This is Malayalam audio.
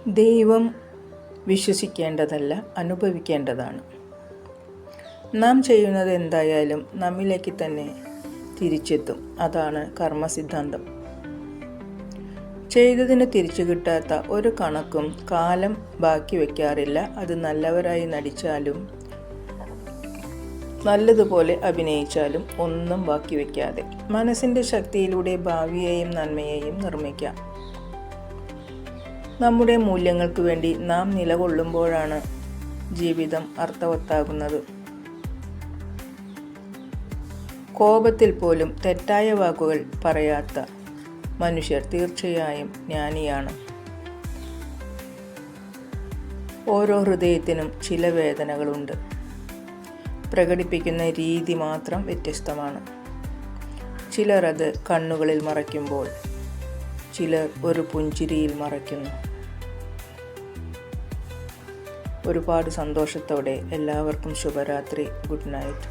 ദൈവം വിശ്വസിക്കേണ്ടതല്ല, അനുഭവിക്കേണ്ടതാണ്. നാം ചെയ്യുന്നത് എന്തായാലും നമ്മിലേക്ക് തന്നെ തിരിച്ചെത്തും. അതാണ് കർമ്മസിദ്ധാന്തം. ചെയ്തതിന് തിരിച്ചു കിട്ടാത്ത ഒരു കണക്കും കാലം ബാക്കി വയ്ക്കാറില്ല. അത് നല്ലവരായി നടിച്ചാലും നല്ലതുപോലെ അഭിനയിച്ചാലും ഒന്നും ബാക്കി വയ്ക്കാതെ മനസ്സിൻ്റെ ശക്തിയിലൂടെ ഭാവിയെയും നന്മയെയും നിർമ്മിക്കാം. നമ്മുടെ മൂല്യങ്ങൾക്ക് വേണ്ടി നാം നിലകൊള്ളുമ്പോഴാണ് ജീവിതം അർത്ഥവത്താകുന്നത്. കോപത്തിൽ പോലും തെറ്റായ വാക്കുകൾ പറയാത്ത മനുഷ്യർ തീർച്ചയായും ജ്ഞാനിയാണ്. ഓരോ ഹൃദയത്തിനും ചില വേദനകളുണ്ട്. പ്രകടിപ്പിക്കുന്ന രീതി മാത്രം വ്യത്യസ്തമാണ്. ചിലർ അത് കണ്ണുകളിൽ മറയ്ക്കുമ്പോൾ ചിലർ ഒരു പുഞ്ചിരിയിൽ മറയ്ക്കുന്നു. ഒരുപാട് സന്തോഷത്തോടെ എല്ലാവർക്കും ശുഭരാത്രി. Good night.